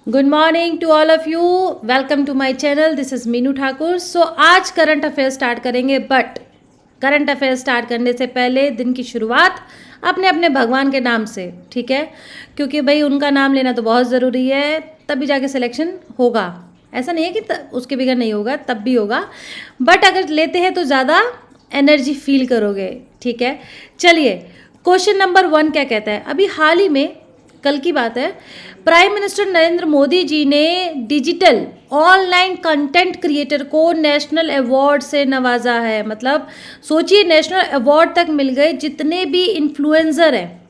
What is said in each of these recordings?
Good morning to all of you. Welcome to my channel. This is Meenu Thakur. So आज current affair start करेंगे, but current affair start करने से पहले दिन की शुरुआत अपने अपने भगवान के नाम से, ठीक है, क्योंकि भाई उनका नाम लेना तो बहुत ज़रूरी है, तभी जाके सिलेक्शन होगा। ऐसा नहीं है कि उसके बगैर नहीं होगा, तब भी होगा, बट अगर लेते हैं तो ज़्यादा एनर्जी फील करोगे, ठीक है। चलिए, क्वेश्चन नंबर 1 क्या कहता है। अभी हाल ही में, कल की बात है, प्राइम मिनिस्टर नरेंद्र मोदी जी ने डिजिटल ऑनलाइन कंटेंट क्रिएटर को नेशनल अवार्ड से नवाजा है। मतलब सोचिए, नेशनल अवार्ड तक मिल गए जितने भी इन्फ्लुएंसर हैं।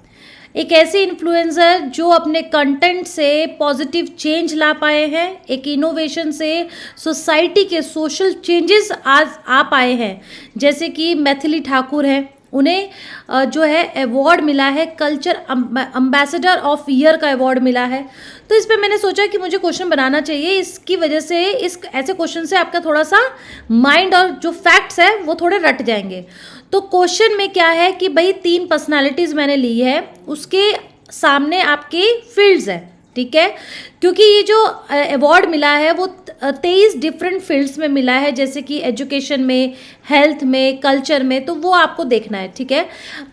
एक ऐसे इन्फ्लुएंसर जो अपने कंटेंट से पॉजिटिव चेंज ला पाए हैं, एक इनोवेशन से सोसाइटी के सोशल चेंजेस आज आ पाए हैं, जैसे कि मैथिली ठाकुर हैं। उन्हें जो है अवार्ड मिला है, कल्चर एम्बेसडर ऑफ ईयर का अवार्ड मिला है। तो इस पे मैंने सोचा कि मुझे क्वेश्चन बनाना चाहिए। इसकी वजह से इस ऐसे क्वेश्चन से आपका थोड़ा सा माइंड और जो फैक्ट्स है वो थोड़े रट जाएंगे। तो क्वेश्चन में क्या है कि भाई 3 पर्सनालिटीज़ मैंने ली है, उसके सामने आपके फील्ड्स है, ठीक है। क्योंकि ये जो अवार्ड मिला है वो 23 डिफरेंट फील्ड्स में मिला है, जैसे कि एजुकेशन में, हेल्थ में, कल्चर में, तो वो आपको देखना है, ठीक है।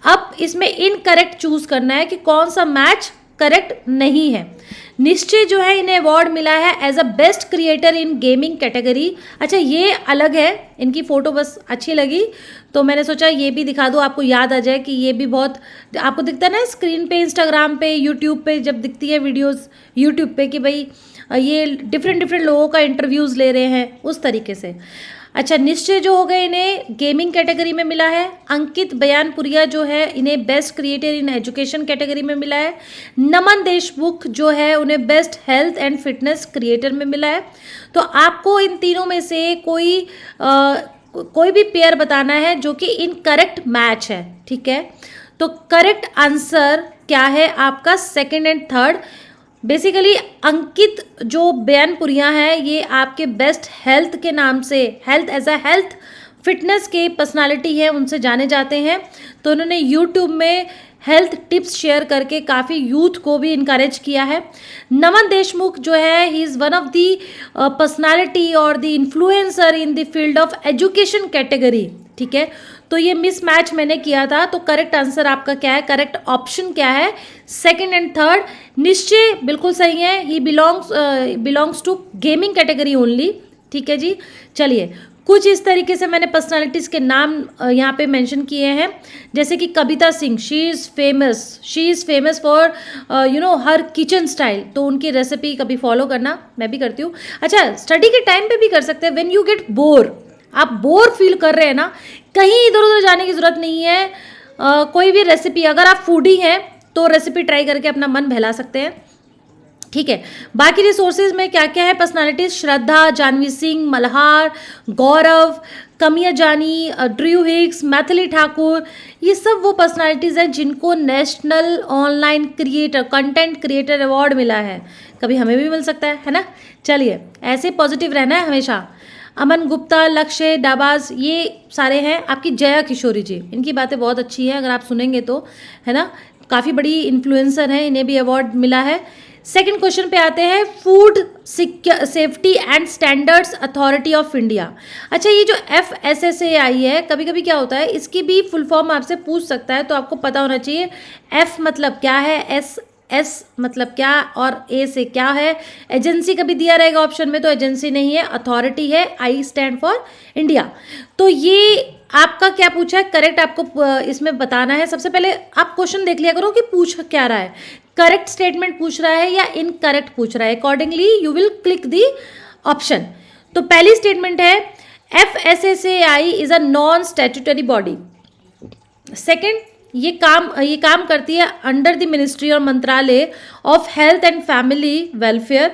अब इसमें इनकरेक्ट चूज करना है कि कौन सा मैच करेक्ट नहीं है। निश्चय जो है इन्हें अवार्ड मिला है as a best creator in gaming category. अच्छा, ये अलग है, इनकी फ़ोटो बस अच्छी लगी तो मैंने सोचा ये भी दिखा दूँ, आपको याद आ जाए कि ये भी बहुत आपको दिखता है ना स्क्रीन पे, इंस्टाग्राम पे, यूट्यूब पे जब दिखती है वीडियोस यूट्यूब पे कि भाई ये डिफरेंट लोगों का इंटरव्यूज़ ले रहे हैं, उस तरीके से। अच्छा, निश्चय जो हो गए इन्हें गेमिंग कैटेगरी में मिला है। अंकित बयानपुरिया जो है इन्हें best creator in education category में मिला है। नमन देशमुख जो है उन्हें best health and fitness creator में मिला है। तो आपको इन तीनों में से कोई भी पेयर बताना है जो कि इनकरेक्ट मैच है, ठीक है। तो करेक्ट आंसर क्या है आपका, सेकंड एंड थर्ड। बेसिकली अंकित जो बयानपुरिया है ये आपके बेस्ट हेल्थ के नाम से, health as a health fitness के पर्सनालिटी है, उनसे जाने जाते हैं। तो उन्होंने यूट्यूब में हेल्थ टिप्स शेयर करके काफ़ी यूथ को भी इनकरेज किया है। नमन देशमुख जो है he is one of the personality और the influencer in the field of education category, ठीक है। तो ये मिस मैच मैंने किया था। तो करेक्ट आंसर आपका क्या है, करेक्ट ऑप्शन क्या है, सेकंड एंड थर्ड। निश्चय बिल्कुल सही है, he belongs to gaming category only, ठीक है जी। चलिए, कुछ इस तरीके से मैंने पर्सनालिटीज़ के नाम यहाँ पे मेंशन किए हैं, जैसे कि Kavita Singh, she is famous for her kitchen style. तो उनकी रेसिपी कभी फॉलो करना, मैं भी करती हूँ। अच्छा, स्टडी के टाइम पे भी कर सकते हैं। व्हेन यू गेट बोर, आप बोर फील कर रहे हैं ना, कहीं इधर उधर जाने की ज़रूरत नहीं है। कोई भी रेसिपी, अगर आप फूडी हैं तो रेसिपी ट्राई करके अपना मन बहला सकते हैं, ठीक है। बाकी रिसोर्सेज में क्या क्या है पर्सनालिटीज, श्रद्धा, जानवी सिंह, मल्हार, गौरव, कमिया जानी, ड्रू हिग्स, मैथिली ठाकुर, ये सब वो पर्सनालिटीज़ हैं जिनको national online creator, content creator award मिला है। कभी हमें भी मिल सकता है ना। चलिए, ऐसे पॉजिटिव रहना है हमेशा। अमन गुप्ता, लक्ष्य डाबाज, ये सारे हैं। आपकी जया किशोरी जी, इनकी बातें बहुत अच्छी है, अगर आप सुनेंगे तो, है ना। काफ़ी बड़ी इन्फ्लुएंसर हैं, इन्हें भी अवार्ड मिला है। सेकंड क्वेश्चन पे आते हैं, food safety and standards authority of India. अच्छा, ये जो FSSAI है, कभी कभी क्या होता है, इसकी भी फुल फॉर्म आपसे पूछ सकता है, तो आपको पता होना चाहिए F मतलब क्या है, S मतलब क्या, और A से क्या है। एजेंसी कभी दिया रहेगा ऑप्शन में, तो एजेंसी नहीं है, अथॉरिटी है। I stand for India. तो ये आपका क्या पूछा है, करेक्ट आपको इसमें बताना है। सबसे पहले आप क्वेश्चन देख लिया करो कि पूछ क्या रहा है, करेक्ट स्टेटमेंट पूछ रहा है या इनकरेक्ट पूछ रहा है। Accordingly you will click the option. तो पहली स्टेटमेंट है, FSSAI is a non statutory body. Second, ये काम करती है अंडर द मिनिस्ट्री और मंत्रालय of health and family welfare.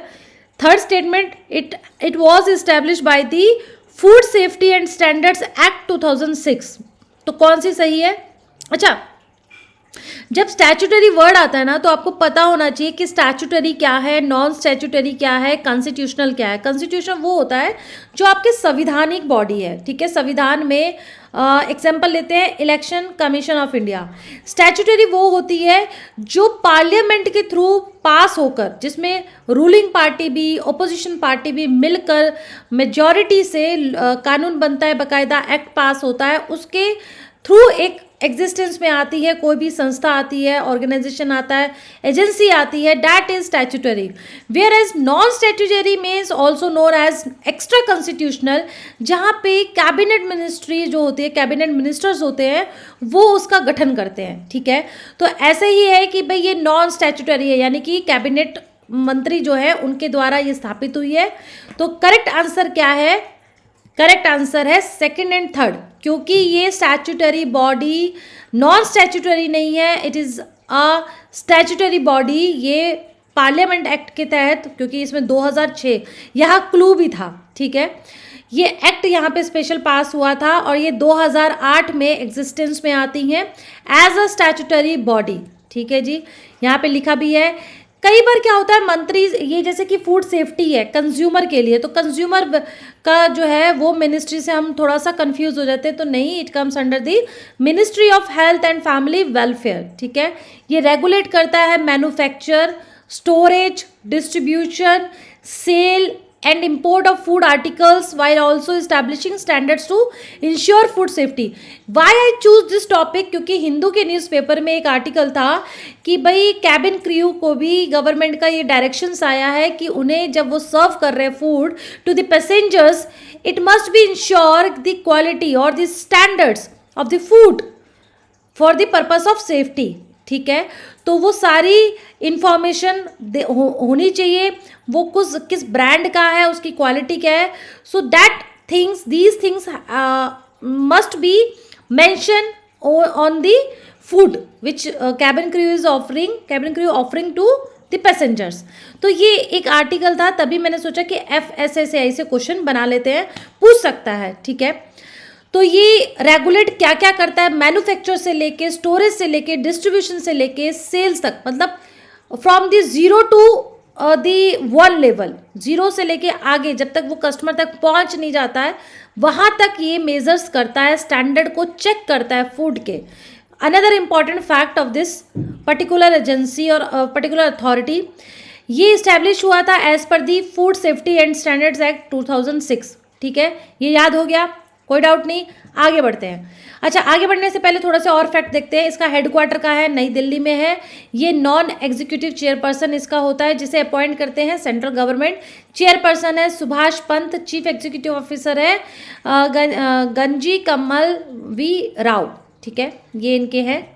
Third statement, it was establish by the food safety and standards act 2006। तो कौन सी सही है। अच्छा, जब स्टैट्यूटरी वर्ड आता है ना तो आपको पता होना चाहिए कि स्टैट्यूटरी क्या है, नॉन स्टैट्यूटरी क्या है, कॉन्स्टिट्यूशनल क्या है। कॉन्स्टिट्यूशन वो होता है जो आपके संविधानिक बॉडी है, ठीक है। संविधान में एग्जाम्पल लेते हैं election commission of India. Statutory वो होती है जो पार्लियामेंट के थ्रू पास होकर, जिसमें रूलिंग पार्टी भी ओपोजिशन पार्टी भी मिलकर मेजॉरिटी से कानून बनता है, बाकायदा एक्ट पास होता है, उसके थ्रू एक एग्जिस्टेंस में आती है, कोई भी संस्था आती है, ऑर्गेनाइजेशन आता है, एजेंसी आती है, that is statutory. Where as non statutory means also known as extra constitutional, जहाँ पे कैबिनेट मिनिस्ट्री जो होती है, कैबिनेट मिनिस्टर्स होते हैं, वो उसका गठन करते हैं, ठीक है। तो ऐसे ही है कि भाई ये नॉन स्टैट्यूटरी है, यानी कि कैबिनेट मंत्री जो है उनके द्वारा ये स्थापित हुई है। तो करेक्ट आंसर क्या है? करेक्ट आंसर है सेकंड एंड थर्ड, क्योंकि ये स्टैट्यूटरी बॉडी नॉन स्टैट्यूटरी नहीं है, it is a statutory body. ये पार्लियामेंट एक्ट के तहत, क्योंकि इसमें 2006 यहाँ क्लू भी था, ठीक है। ये एक्ट यहाँ पे स्पेशल पास हुआ था और ये 2008 में एग्जिस्टेंस में आती हैं एज अ स्टैट्यूटरी बॉडी, ठीक है जी। यहाँ पे लिखा भी है। कई बार क्या होता है, मंत्री ये जैसे कि फूड सेफ्टी है कंज्यूमर के लिए, तो कंज्यूमर का जो है वो मिनिस्ट्री से हम थोड़ा सा कंफ्यूज हो जाते हैं, तो नहीं, it comes under the ministry of health and family welfare, ठीक है। ये रेगुलेट करता है manufacture, storage, distribution, sale and import of food articles while also establishing standards to ensure food safety. Why I choose this topic? क्योंकि हिंदू के newspaper में एक article था कि भाई कैबिन क्रू को भी गवर्नमेंट का ये डायरेक्शंस आया है कि उन्हें जब वो सर्व कर रहे हैं food to the passengers, it must be insure the quality और the standards of the food for the purpose of safety, ठीक है। तो वो सारी इंफॉर्मेशन होनी चाहिए, वो किस ब्रांड का है, उसकी क्वालिटी क्या है, so that things, these things must be mention on the food which cabin crew offering to the passengers. तो ये एक आर्टिकल था, तभी मैंने सोचा कि FSSAI से क्वेश्चन बना लेते हैं, पूछ सकता है, ठीक है। तो ये रेगुलेट क्या क्या करता है, मैन्युफैक्चर से लेके, स्टोरेज से लेके, डिस्ट्रीब्यूशन से लेके, सेल्स तक, मतलब from the 0 to the 1 level, 0 से लेके आगे जब तक वो कस्टमर तक पहुंच नहीं जाता है, वहाँ तक ये मेजर्स करता है, स्टैंडर्ड को चेक करता है फूड के। Another important fact of this particular agency और पर्टिकुलर अथॉरिटी, ये इस्टेब्लिश हुआ था as per the food safety and standards act 2006, ठीक है। ये याद हो गया, कोई डाउट नहीं, आगे बढ़ते हैं। अच्छा, आगे बढ़ने से पहले थोड़ा सा और फैक्ट देखते हैं। इसका हेडक्वार्टर का है, नई दिल्ली में है। ये नॉन एग्जीक्यूटिव चेयरपर्सन इसका होता है, जिसे अपॉइंट करते हैं सेंट्रल गवर्नमेंट। चेयरपर्सन है Subhash Pant, chief executive officer है गंजी कमल वी राव, ठीक है, ये इनके हैं।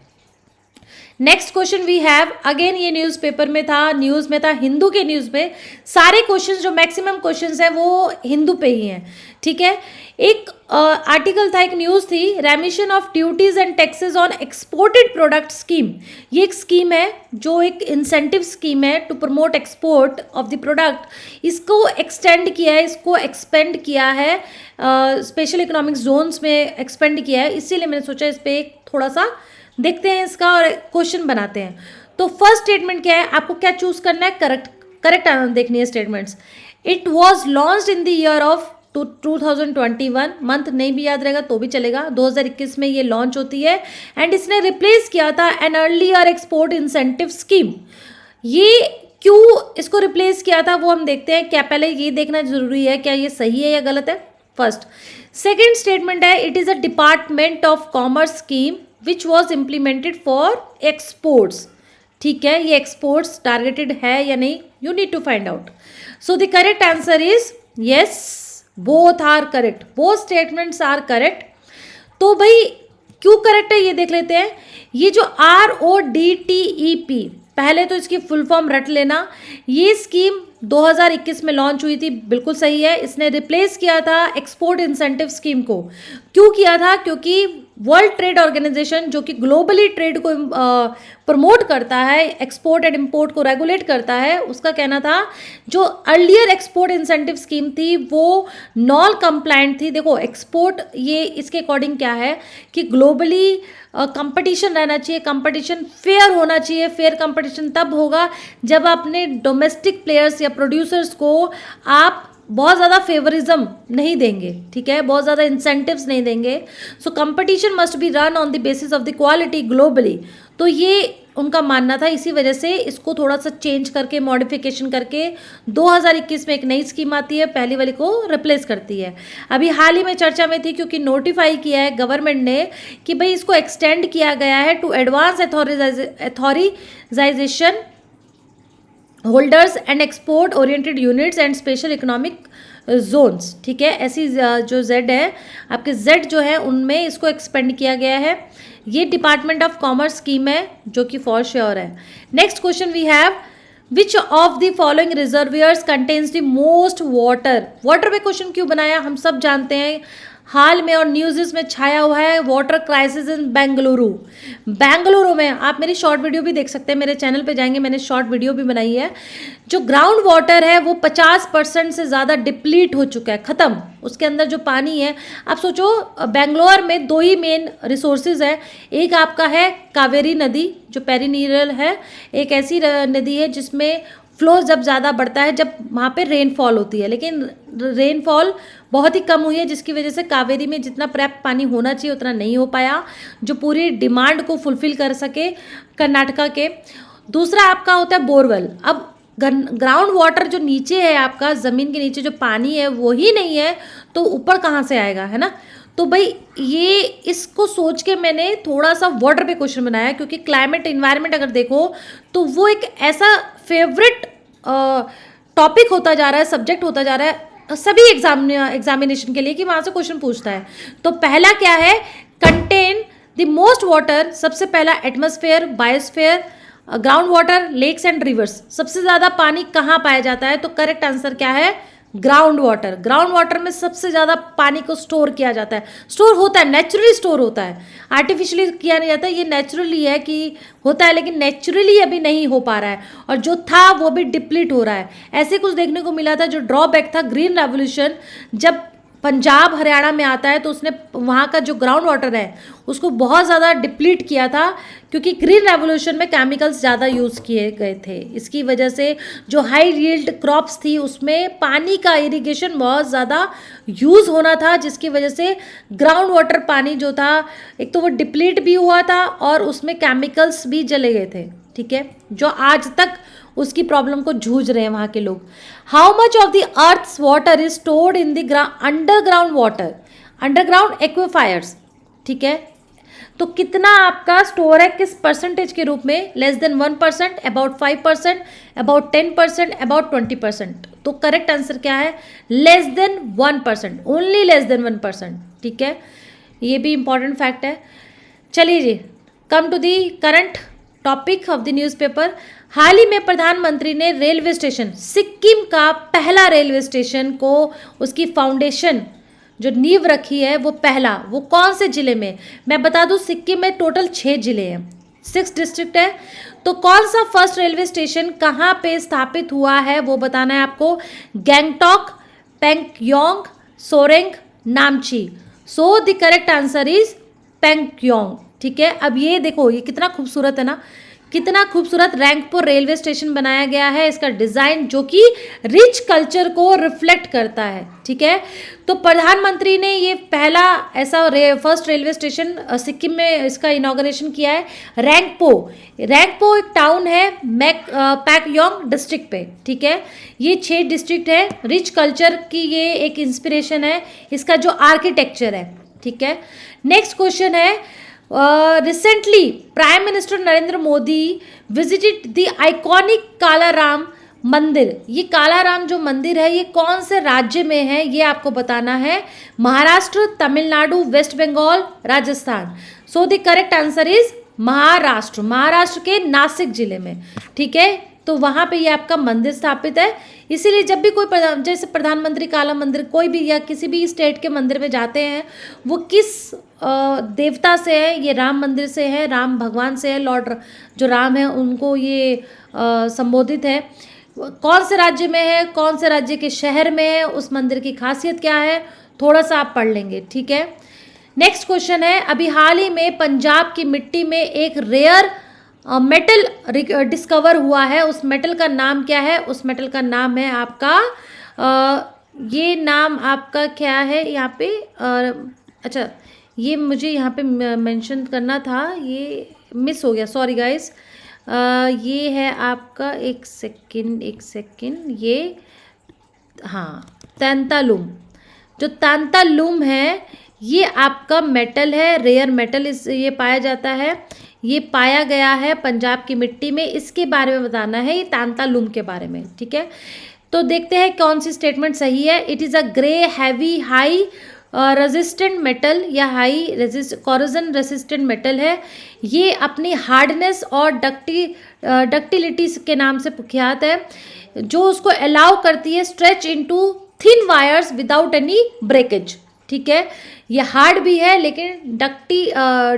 Next question we have, again ये न्यूज़पेपर में था, न्यूज़ में था, हिंदू के न्यूज़ में सारे क्वेश्चंस, जो मैक्सिमम क्वेश्चंस हैं वो हिंदू पे ही हैं, ठीक है। एक आर्टिकल था, एक न्यूज़ थी, remission of duties and taxes on exported product scheme. ये एक स्कीम है जो एक इंसेंटिव स्कीम है to promote export of the product. इसको एक्सटेंड किया है, इसको एक्सपेंड किया है, स्पेशल इकोनॉमिक जोन्स में एक्सपेंड किया है, इसीलिए मैंने सोचा इस पर थोड़ा सा देखते हैं इसका और क्वेश्चन बनाते हैं। तो फर्स्ट स्टेटमेंट क्या है, आपको क्या चूज करना है, करेक्ट देखनी है statements. It was launched in the year of 2021, month नहीं भी याद रहेगा तो भी चलेगा, 2021 में ये लॉन्च होती है, एंड इसने रिप्लेस किया था an earlier export incentive scheme. ये क्यों इसको रिप्लेस किया था वो हम देखते हैं। क्या पहले ये देखना जरूरी है क्या ये सही है या गलत है, फर्स्ट। सेकेंड स्टेटमेंट है, it is a department of commerce scheme which was implemented for exports, ठीक है। ये एक्सपोर्ट्स टारगेटेड है या नहीं, you need to find out. So the correct answer is yes, both are correct, both statements are correct. तो भाई क्यों correct है ये देख लेते हैं। ये जो RODTEP, पहले तो इसकी फुल फॉर्म रट लेना। ये स्कीम 2021 में लॉन्च हुई थी, बिल्कुल सही है। इसने रिप्लेस किया था एक्सपोर्ट इंसेंटिव स्कीम को। क्यों किया था, क्योंकि वर्ल्ड ट्रेड ऑर्गेनाइजेशन जो कि ग्लोबली ट्रेड को प्रमोट करता है, एक्सपोर्ट एंड इंपोर्ट को रेगुलेट करता है, उसका कहना था जो अर्लियर एक्सपोर्ट इंसेंटिव स्कीम थी वो नॉन कंप्लायंट थी। देखो एक्सपोर्ट ये इसके अकॉर्डिंग क्या है कि ग्लोबली कंपटीशन रहना चाहिए, कंपटीशन फेयर होना चाहिए। फेयर कंपटीशन तब होगा जब अपने डोमेस्टिक प्लेयर्स या प्रोड्यूसर्स को आप बहुत ज़्यादा फेवरिज्म नहीं देंगे, ठीक है, बहुत ज़्यादा इंसेंटिव्स नहीं देंगे। So competition must be run on the basis of the quality globally. तो ये उनका मानना था, इसी वजह से इसको थोड़ा सा चेंज करके मॉडिफिकेशन करके 2021 में एक नई स्कीम आती है, पहली वाली को रिप्लेस करती है। अभी हाल ही में चर्चा में थी क्योंकि नोटिफाई किया है गवर्नमेंट ने कि भाई इसको एक्सटेंड किया गया है to advance authorisation holders and export oriented units and special economic zones, ठीक है। ऐसी जो जेड है आपके जेड जो है उनमें इसको एक्सपेंड किया गया है। ये डिपार्टमेंट ऑफ कॉमर्स स्कीम है जो कि फॉर श्योर है। Next question we have which of the following reservoirs contains the most water. Water पे क्वेश्चन क्यों बनाया, हम सब जानते हैं हाल में और न्यूज़ में छाया हुआ है water crisis in Bengaluru. Bengaluru में आप मेरी शॉर्ट वीडियो भी देख सकते हैं, मेरे चैनल पे जाएंगे, मैंने शॉर्ट वीडियो भी बनाई है। जो ग्राउंड वाटर है वो 50% से ज़्यादा डिप्लीट हो चुका है, ख़त्म। उसके अंदर जो पानी है, आप सोचो बेंगलोर में दो ही मेन रिसोर्सेज है, एक आपका है कावेरी नदी जो पेरिनीरल है, एक ऐसी नदी है जिसमें फ्लो जब ज़्यादा बढ़ता है जब वहाँ पे रेनफॉल होती है, लेकिन रेनफॉल बहुत ही कम हुई है जिसकी वजह से कावेरी में जितना पर्याप्त पानी होना चाहिए उतना नहीं हो पाया जो पूरी डिमांड को फुलफिल कर सके कर्नाटका के। दूसरा आपका होता है बोरवेल। अब ग्राउंड वाटर जो नीचे है आपका ज़मीन के नीचे जो पानी है वो ही नहीं है तो ऊपर कहाँ से आएगा, है ना। तो भाई ये इसको सोच के मैंने थोड़ा सा वाटर पे क्वेश्चन बनाया क्योंकि क्लाइमेट इन्वायरमेंट अगर देखो तो वो एक ऐसा फेवरेट टॉपिक होता जा रहा है, सब्जेक्ट होता जा रहा है सभी एग्जामिनेशन के लिए कि वहाँ से क्वेश्चन पूछता है। तो पहला क्या है, कंटेन द मोस्ट वाटर, सबसे पहला atmosphere, biosphere, ground water, lakes and rivers. सबसे ज़्यादा पानी कहाँ पाया जाता है, तो करेक्ट आंसर क्या है, ग्राउंड वाटर। ग्राउंड वाटर में सबसे ज़्यादा पानी को स्टोर किया जाता है, स्टोर होता है, नेचुरली स्टोर होता है, आर्टिफिशियली किया नहीं जाता है। ये नेचुरली है कि होता है लेकिन नेचुरली अभी नहीं हो पा रहा है और जो था वो भी डिप्लीट हो रहा है। ऐसे कुछ देखने को मिला था। जो ड्रॉबैक था ग्रीन रेवोल्यूशन जब पंजाब हरियाणा में आता है तो उसने वहाँ का जो ग्राउंड वाटर है उसको बहुत ज़्यादा डिप्लीट किया था क्योंकि ग्रीन रेवोल्यूशन में केमिकल्स ज़्यादा यूज़ किए गए थे। इसकी वजह से जो हाई यील्ड क्रॉप्स थी उसमें पानी का इरिगेशन बहुत ज़्यादा यूज़ होना था जिसकी वजह से ग्राउंड वाटर पानी जो था एक तो वो डिप्लीट भी हुआ था और उसमें केमिकल्स भी चले गए थे, ठीक है, जो आज तक उसकी प्रॉब्लम को जूझ रहे हैं वहाँ के लोग। How much of the earth's water is stored in the underground water, underground aquifers, ठीक है। तो कितना आपका स्टोर है, किस परसेंटेज के रूप में, less than 1%, about 5%, about 10%, about 20%। तो करेक्ट आंसर क्या है, less than 1%, only less than 1%, ठीक है। ये भी इंपॉर्टेंट फैक्ट है। चलिए जी, come to the current topic of the newspaper. हाल ही में प्रधानमंत्री ने रेलवे स्टेशन, सिक्किम का पहला रेलवे स्टेशन को उसकी फाउंडेशन जो नींव रखी है वो पहला, वो कौन से ज़िले में, मैं बता दूं सिक्किम में टोटल 6 ज़िले हैं, 6 डिस्ट्रिक्ट है। तो कौन सा फर्स्ट रेलवे स्टेशन कहाँ पे स्थापित हुआ है वो बताना है आपको। Gangtok, Pakyong, Soreng, Namchi. So the correct answer is Pakyong, ठीक है। अब ये देखो ये कितना खूबसूरत है ना, कितना खूबसूरत रैंकपुर रेलवे स्टेशन बनाया गया है। इसका डिज़ाइन जो कि रिच कल्चर को रिफ्लेक्ट करता है, ठीक है। तो प्रधानमंत्री ने ये पहला ऐसा फर्स्ट रेलवे स्टेशन सिक्किम में इसका इनॉग्रेशन किया है। रैंकपो एक टाउन है पैकयोंग डिस्ट्रिक्ट पे, ठीक है। ये 6 डिस्ट्रिक्ट है, रिच कल्चर की ये एक इंस्पिरेशन है, इसका जो आर्किटेक्चर है, ठीक है। नेक्स्ट क्वेश्चन है, recently prime minister Narendra Modi visited the iconic Kalaram मंदिर। ये कालाराम जो मंदिर है ये कौन से राज्य में है ये आपको बताना है। Maharashtra, Tamil Nadu, West Bengal, Rajasthan. So the correct answer is Maharashtra, Maharashtra के नासिक जिले में, ठीक है। तो वहाँ पे ये आपका मंदिर स्थापित है। इसीलिए जब भी कोई जैसे प्रधानमंत्री काला मंदिर, कोई भी या किसी भी स्टेट के मंदिर में जाते हैं, वो किस देवता से है, ये राम मंदिर से है, राम भगवान से है, लॉर्ड जो राम है उनको ये संबोधित है। कौन से राज्य में है, कौन से राज्य के शहर में है, उस मंदिर की खासियत क्या है, थोड़ा सा आप पढ़ लेंगे, ठीक है। नेक्स्ट क्वेश्चन है, अभी हाल ही में पंजाब की मिट्टी में एक रेयर मेटल डिस्कवर हुआ है, उस मेटल का नाम क्या है? उस मेटल का नाम है आपका ये नाम आपका क्या है यहाँ पे? अच्छा, ये मुझे यहाँ पे मेंशन करना था, ये मिस हो गया, सॉरी गाइस। ये है आपका एक सेकंड, ये हाँ, तैंतालुम। जो तैंतालुम है ये आपका मेटल है, रेयर मेटल ये पाया जाता है। ये पाया गया है पंजाब की मिट्टी में, इसके बारे में बताना है, ये तैंतालुम के बारे में, ठीक है। तो देखते हैं कौन सी स्टेटमेंट सही है। It is a grey heavy high resistant metal या हाई कॉरोजन रेसिस्टेंट मेटल है। ये अपनी हार्डनेस और डक्टिलिटी के नाम से प्रख्यात है, जो उसको अलाउ करती है stretch into thin wires without any breakage, ठीक है। ये हार्ड भी है लेकिन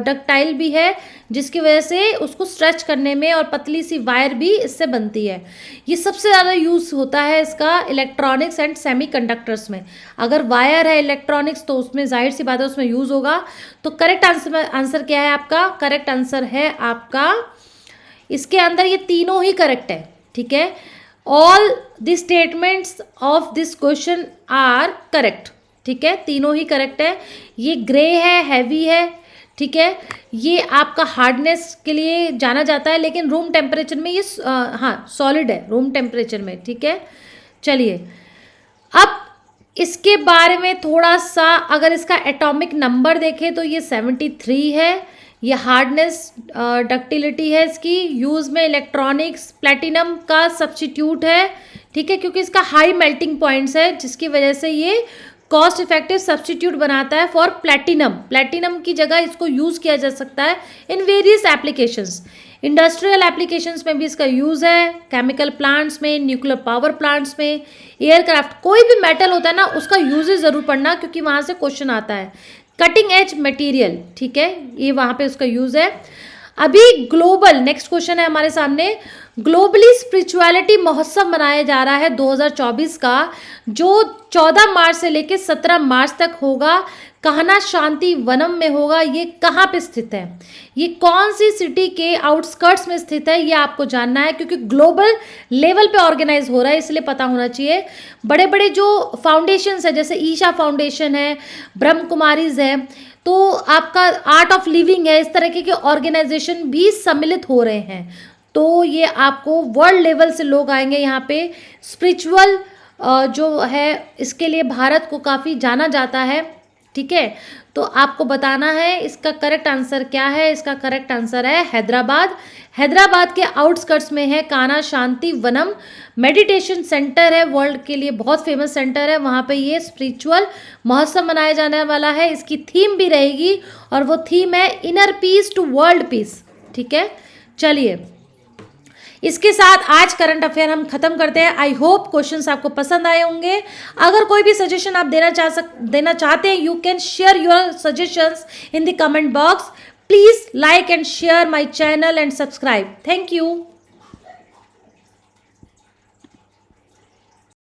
डक्टाइल भी है, जिसकी वजह से उसको स्ट्रेच करने में, और पतली सी वायर भी इससे बनती है। ये सबसे ज़्यादा यूज़ होता है इसका इलेक्ट्रॉनिक्स एंड सेमीकंडक्टर्स में। अगर वायर है इलेक्ट्रॉनिक्स तो उसमें जाहिर सी बात है उसमें यूज़ होगा। तो करेक्ट आंसर क्या है आपका? करेक्ट आंसर है आपका, इसके अंदर ये तीनों ही करेक्ट है, ठीक है। All the statements of this question are correct, ठीक है, तीनों ही करेक्ट है। ये ग्रे है, हैवी है, ठीक है। ये आपका हार्डनेस के लिए जाना जाता है, लेकिन रूम टेम्परेचर में ये हाँ सॉलिड है रूम टेम्परेचर में, ठीक है। चलिए अब इसके बारे में थोड़ा सा, अगर इसका एटॉमिक नंबर देखें तो ये 73 है। ये हार्डनेस डक्टिलिटी है इसकी, यूज़ में इलेक्ट्रॉनिक्स प्लेटिनम का सब्स्टिट्यूट है, ठीक है, क्योंकि इसका हाई मेल्टिंग पॉइंट्स है, जिसकी वजह से ये कॉस्ट इफेक्टिव सब्स्टिट्यूट बनाता है फॉर प्लेटिनम। प्लेटिनम की जगह इसको यूज़ किया जा सकता है in various applications. Industrial applications में भी इसका यूज़ है, केमिकल प्लांट्स में, न्यूक्लियर पावर प्लांट्स में, एयरक्राफ्ट, कोई भी मेटल होता है ना उसका यूजेस ज़रूर पढ़ना, क्योंकि वहाँ से क्वेश्चन आता है। कटिंग एज मटेरियल, ठीक है, ये वहाँ पे उसका यूज़ है। अभी ग्लोबल नेक्स्ट क्वेश्चन है हमारे सामने, ग्लोबली स्पिरिचुअलिटी महोत्सव मनाया जा रहा है 2024 का, जो 14 मार्च से लेकर 17 मार्च तक होगा, कहना शांति वनम में होगा। ये कहाँ पे स्थित है? ये कौन सी सिटी के आउटस्कर्ट्स में स्थित है? ये आपको जानना है, क्योंकि ग्लोबल लेवल पे ऑर्गेनाइज हो रहा है, इसलिए पता होना चाहिए। बड़े बड़े जो फाउंडेशंस है, जैसे ईशा फाउंडेशन है, ब्रह्म कुमारीज है, तो आपका आर्ट ऑफ लिविंग है, इस तरह के ऑर्गेनाइजेशन भी सम्मिलित हो रहे हैं। तो ये आपको वर्ल्ड लेवल से लोग आएंगे यहाँ पे। स्पिरिचुअल जो है इसके लिए भारत को काफ़ी जाना जाता है, ठीक है। तो आपको बताना है इसका करेक्ट आंसर क्या है। इसका करेक्ट आंसर है हैदराबाद। हैदराबाद के आउटस्कर्ट्स में है कान्हा शांति वनम, मेडिटेशन सेंटर है, वर्ल्ड के लिए बहुत फेमस सेंटर है। वहाँ पे ये स्पिरिचुअल महोत्सव मनाया जाने वाला है। इसकी थीम भी रहेगी, और वो थीम है inner peace to world peace, ठीक है। चलिए इसके साथ आज करंट अफेयर हम खत्म करते हैं। आई होप क्वेश्चंस आपको पसंद आए होंगे। अगर कोई भी सजेशन आप देना चाहते हैं, you can share your suggestions in the comment box. Please like and share my channel and subscribe. Thank you.